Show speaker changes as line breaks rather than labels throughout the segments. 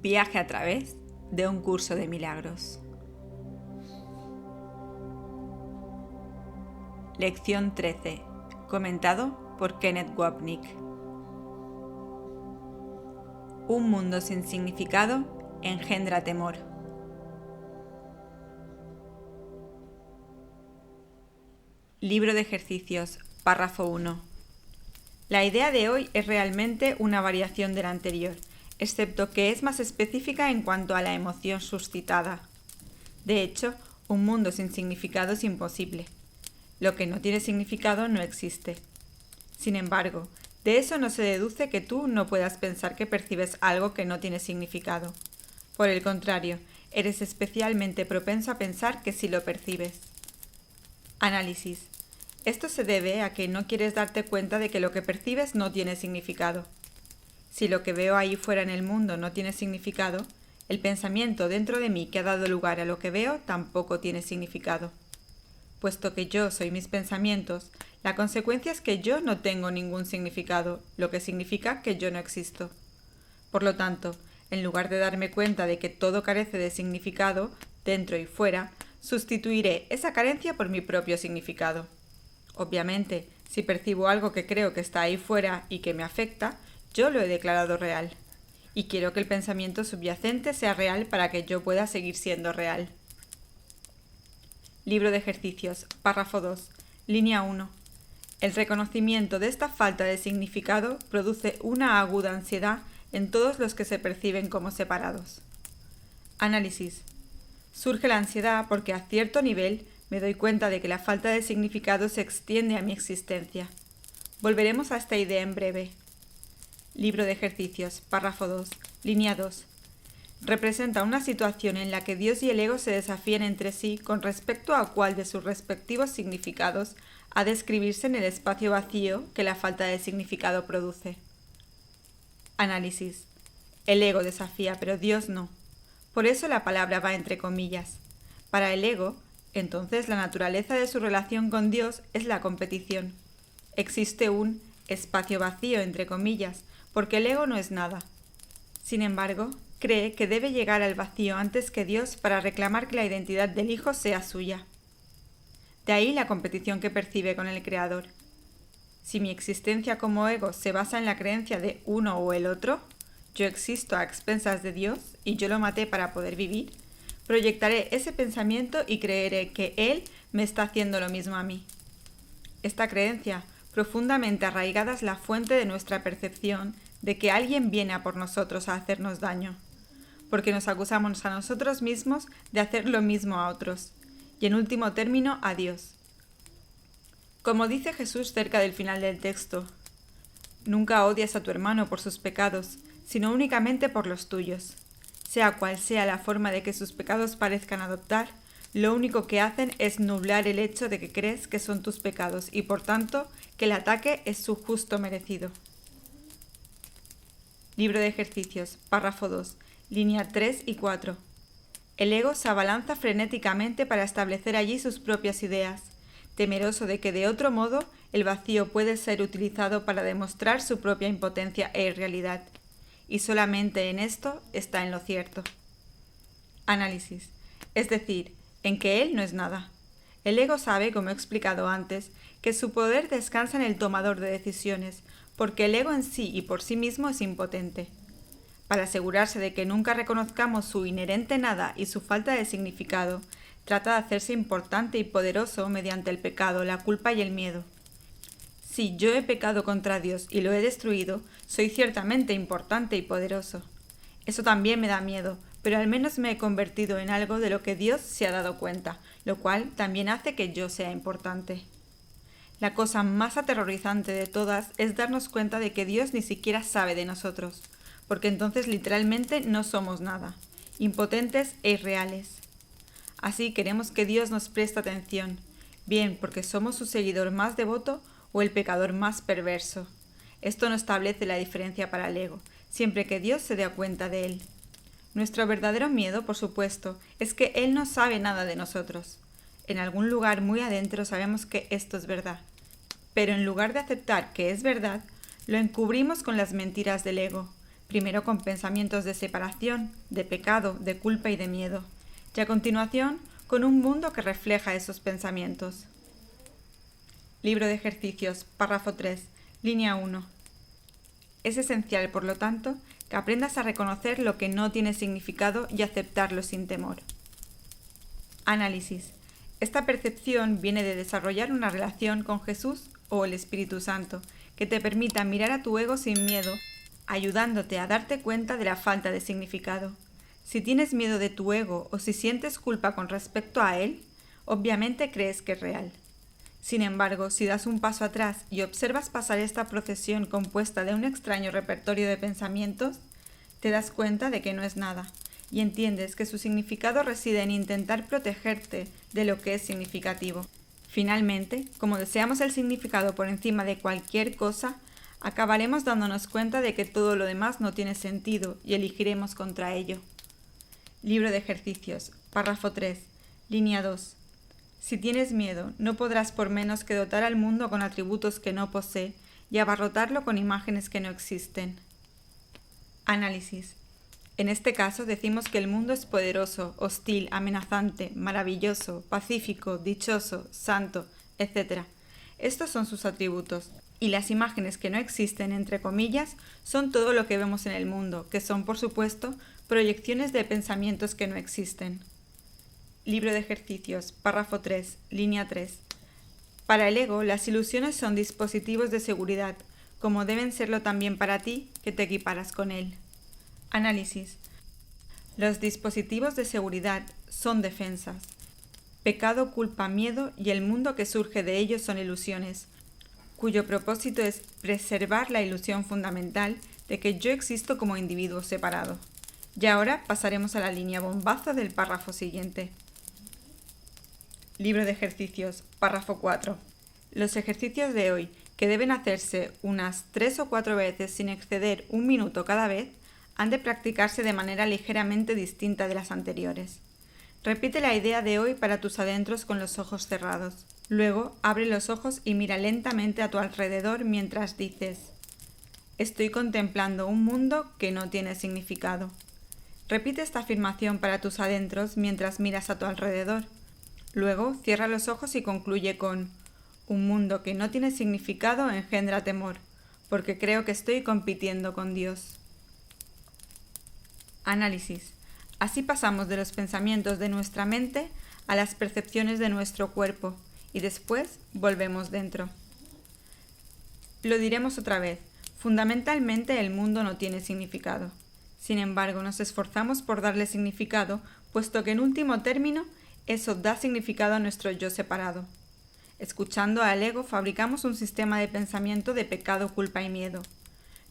Viaje a través de un curso de milagros. Lección 13. Comentado por Kenneth Wapnick. Un mundo sin significado engendra temor. Libro de ejercicios, párrafo 1. La idea de hoy es realmente una variación de la anterior, excepto que es más específica en cuanto a la emoción suscitada. De hecho, un mundo sin significado es imposible. Lo que no tiene significado no existe. Sin embargo, de eso no se deduce que tú no puedas pensar que percibes algo que no tiene significado. Por el contrario, eres especialmente propenso a pensar que sí lo percibes. Análisis. Esto se debe a que no quieres darte cuenta de que lo que percibes no tiene significado. Si lo que veo ahí fuera en el mundo no tiene significado, el pensamiento dentro de mí que ha dado lugar a lo que veo tampoco tiene significado. Puesto que yo soy mis pensamientos, la consecuencia es que yo no tengo ningún significado, lo que significa que yo no existo. Por lo tanto, en lugar de darme cuenta de que todo carece de significado, dentro y fuera, sustituiré esa carencia por mi propio significado. Obviamente, si percibo algo que creo que está ahí fuera y que me afecta, yo lo he declarado real. Y quiero que el pensamiento subyacente sea real para que yo pueda seguir siendo real. Libro de ejercicios, párrafo 2, línea 1. El reconocimiento de esta falta de significado produce una aguda ansiedad en todos los que se perciben como separados. Análisis. Surge la ansiedad porque a cierto nivel me doy cuenta de que la falta de significado se extiende a mi existencia. Volveremos a esta idea en breve. Libro de ejercicios, párrafo 2, línea 2. Representa una situación en la que Dios y el ego se desafían entre sí con respecto a cuál de sus respectivos significados ha de escribirse en el espacio vacío que la falta de significado produce. Análisis. El ego desafía, pero Dios no. Por eso la palabra va entre comillas. Para el ego, entonces la naturaleza de su relación con Dios es la competición. Existe un espacio vacío entre comillas, porque el ego no es nada. Sin embargo, cree que debe llegar al vacío antes que Dios para reclamar que la identidad del Hijo sea suya. De ahí la competición que percibe con el Creador. Si mi existencia como ego se basa en la creencia de uno o el otro, yo existo a expensas de Dios y yo lo maté para poder vivir, proyectaré ese pensamiento y creeré que Él me está haciendo lo mismo a mí. Esta creencia, profundamente arraigada, es la fuente de nuestra percepción de que alguien viene a por nosotros a hacernos daño, porque nos acusamos a nosotros mismos de hacer lo mismo a otros, y en último término a Dios. Como dice Jesús cerca del final del texto, nunca odias a tu hermano por sus pecados, sino únicamente por los tuyos. Sea cual sea la forma de que sus pecados parezcan adoptar, lo único que hacen es nublar el hecho de que crees que son tus pecados y por tanto que el ataque es su justo merecido. Libro de ejercicios, párrafo 2, línea 3 y 4. El ego se abalanza frenéticamente para establecer allí sus propias ideas, temeroso de que de otro modo el vacío puede ser utilizado para demostrar su propia impotencia e irrealidad, y solamente en esto está en lo cierto. Análisis, es decir, en que él no es nada. El ego sabe, como he explicado antes, que su poder descansa en el tomador de decisiones, porque el ego en sí y por sí mismo es impotente. Para asegurarse de que nunca reconozcamos su inherente nada y su falta de significado, trata de hacerse importante y poderoso mediante el pecado, la culpa y el miedo. Si yo he pecado contra Dios y lo he destruido, soy ciertamente importante y poderoso. Eso también me da miedo, pero al menos me he convertido en algo de lo que Dios se ha dado cuenta, lo cual también hace que yo sea importante. La cosa más aterrorizante de todas es darnos cuenta de que Dios ni siquiera sabe de nosotros, porque entonces literalmente no somos nada, impotentes e irreales. Así queremos que Dios nos preste atención, bien porque somos su seguidor más devoto o el pecador más perverso. Esto no establece la diferencia para el ego, siempre que Dios se dé cuenta de él. Nuestro verdadero miedo, por supuesto, es que Él no sabe nada de nosotros. En algún lugar muy adentro sabemos que esto es verdad, pero en lugar de aceptar que es verdad, lo encubrimos con las mentiras del ego, primero con pensamientos de separación, de pecado, de culpa y de miedo, y a continuación con un mundo que refleja esos pensamientos. Libro de ejercicios, párrafo 3, línea 1. Es esencial, por lo tanto, que aprendas a reconocer lo que no tiene significado y aceptarlo sin temor. Análisis. Esta percepción viene de desarrollar una relación con Jesús o el Espíritu Santo, que te permita mirar a tu ego sin miedo, ayudándote a darte cuenta de la falta de significado. Si tienes miedo de tu ego o si sientes culpa con respecto a él, obviamente crees que es real. Sin embargo, si das un paso atrás y observas pasar esta procesión compuesta de un extraño repertorio de pensamientos, te das cuenta de que no es nada, y entiendes que su significado reside en intentar protegerte de lo que es significativo. Finalmente, como deseamos el significado por encima de cualquier cosa, acabaremos dándonos cuenta de que todo lo demás no tiene sentido y elegiremos contra ello. Libro de ejercicios, párrafo 3, línea 2. Si tienes miedo, no podrás por menos que dotar al mundo con atributos que no posee y abarrotarlo con imágenes que no existen. Análisis. En este caso decimos que el mundo es poderoso, hostil, amenazante, maravilloso, pacífico, dichoso, santo, etc. Estos son sus atributos, y las imágenes que no existen, entre comillas, son todo lo que vemos en el mundo, que son, por supuesto, proyecciones de pensamientos que no existen. Libro de ejercicios, párrafo 3, línea 3. Para el ego, las ilusiones son dispositivos de seguridad, como deben serlo también para ti, que te equiparas con él. Análisis. Los dispositivos de seguridad son defensas. Pecado, culpa, miedo y el mundo que surge de ellos son ilusiones, cuyo propósito es preservar la ilusión fundamental de que yo existo como individuo separado. Y ahora pasaremos a la línea bombazo del párrafo siguiente. Libro de ejercicios, párrafo 4. Los ejercicios de hoy, que deben hacerse unas 3 o 4 veces sin exceder 1 minuto cada vez, han de practicarse de manera ligeramente distinta de las anteriores. Repite la idea de hoy para tus adentros con los ojos cerrados. Luego, abre los ojos y mira lentamente a tu alrededor mientras dices: estoy contemplando un mundo que no tiene significado. Repite esta afirmación para tus adentros mientras miras a tu alrededor. Luego, cierra los ojos y concluye con: un mundo que no tiene significado engendra temor, porque creo que estoy compitiendo con Dios. Análisis. Así pasamos de los pensamientos de nuestra mente a las percepciones de nuestro cuerpo y después volvemos dentro. Lo diremos otra vez. Fundamentalmente el mundo no tiene significado. Sin embargo, nos esforzamos por darle significado, puesto que en último término eso da significado a nuestro yo separado. Escuchando al ego fabricamos un sistema de pensamiento de pecado, culpa y miedo.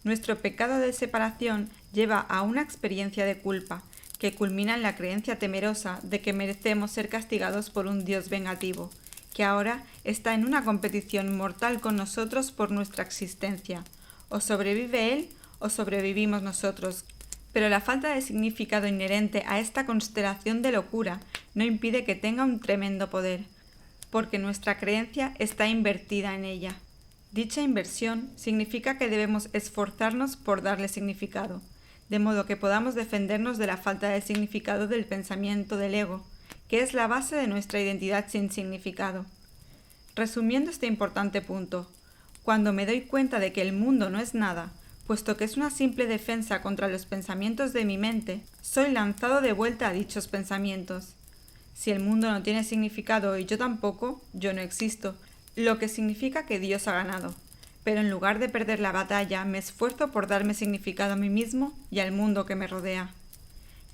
Nuestro pecado de separación lleva a una experiencia de culpa, que culmina en la creencia temerosa de que merecemos ser castigados por un Dios vengativo, que ahora está en una competición mortal con nosotros por nuestra existencia. O sobrevive Él o sobrevivimos nosotros. Pero la falta de significado inherente a esta constelación de locura no impide que tenga un tremendo poder, porque nuestra creencia está invertida en ella. Dicha inversión significa que debemos esforzarnos por darle significado, de modo que podamos defendernos de la falta de significado del pensamiento del ego, que es la base de nuestra identidad sin significado. Resumiendo este importante punto, cuando me doy cuenta de que el mundo no es nada, puesto que es una simple defensa contra los pensamientos de mi mente, soy lanzado de vuelta a dichos pensamientos. Si el mundo no tiene significado y yo tampoco, yo no existo, lo que significa que Dios ha ganado. Pero en lugar de perder la batalla, me esfuerzo por darme significado a mí mismo y al mundo que me rodea.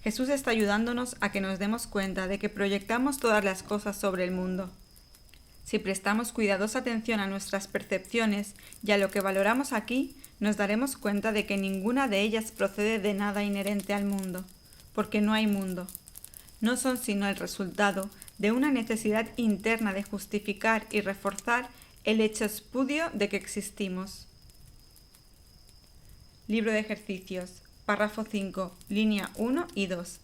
Jesús está ayudándonos a que nos demos cuenta de que proyectamos todas las cosas sobre el mundo. Si prestamos cuidadosa atención a nuestras percepciones y a lo que valoramos aquí, nos daremos cuenta de que ninguna de ellas procede de nada inherente al mundo, porque no hay mundo. No son sino el resultado de una necesidad interna de justificar y reforzar el hecho espurio de que existimos. Libro de ejercicios, párrafo 5, línea 1 y 2.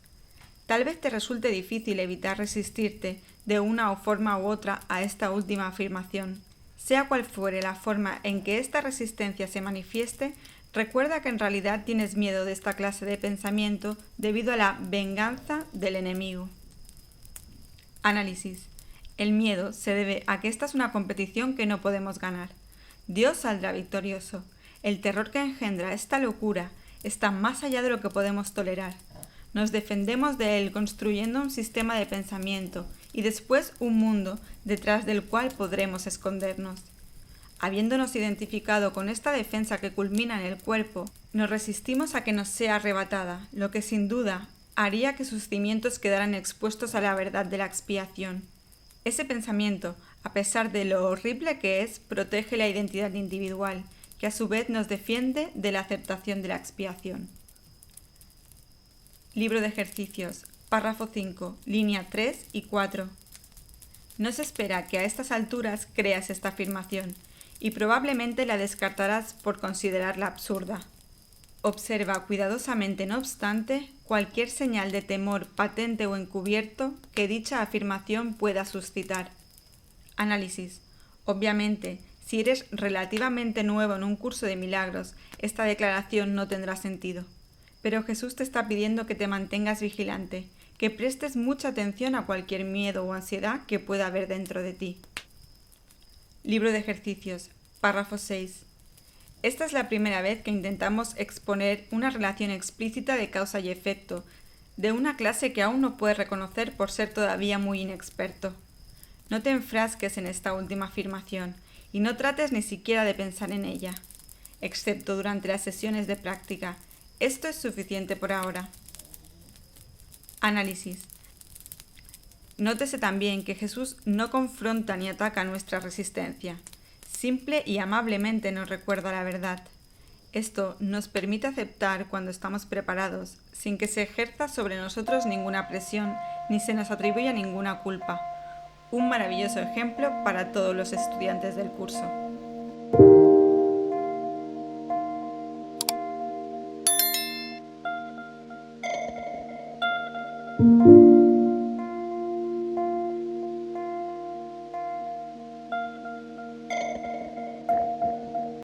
Tal vez te resulte difícil evitar resistirte de una o forma u otra a esta última afirmación. Sea cual fuere la forma en que esta resistencia se manifieste, Recuerda que en realidad tienes miedo de esta clase de pensamiento debido a la venganza del enemigo. Análisis. El miedo se debe a que esta es una competición que no podemos ganar. Dios saldrá victorioso. El terror que engendra esta locura está más allá de lo que podemos tolerar. Nos defendemos de él construyendo un sistema de pensamiento y después un mundo detrás del cual podremos escondernos. Habiéndonos identificado con esta defensa que culmina en el cuerpo, nos resistimos a que nos sea arrebatada, lo que sin duda haría que sus cimientos quedaran expuestos a la verdad de la expiación. Ese pensamiento, a pesar de lo horrible que es, protege la identidad individual, que a su vez nos defiende de la aceptación de la expiación. Libro de ejercicios, párrafo 5, línea 3 y 4. No se espera que a estas alturas creas esta afirmación, y probablemente la descartarás por considerarla absurda. Observa cuidadosamente, no obstante, cualquier señal de temor patente o encubierto que dicha afirmación pueda suscitar. Análisis. Obviamente, si eres relativamente nuevo en un curso de milagros, esta declaración no tendrá sentido. Pero Jesús te está pidiendo que te mantengas vigilante, que prestes mucha atención a cualquier miedo o ansiedad que pueda haber dentro de ti. Libro de ejercicios, párrafo 6. Esta es la primera vez que intentamos exponer una relación explícita de causa y efecto, de una clase que aún no puedes reconocer por ser todavía muy inexperto. No te enfrasques en esta última afirmación y no trates ni siquiera de pensar en ella, excepto durante las sesiones de práctica. Esto es suficiente por ahora. Análisis. Nótese también que Jesús no confronta ni ataca nuestra resistencia. Simple y amablemente nos recuerda la verdad. Esto nos permite aceptar cuando estamos preparados, sin que se ejerza sobre nosotros ninguna presión ni se nos atribuya ninguna culpa. Un maravilloso ejemplo para todos los estudiantes del curso.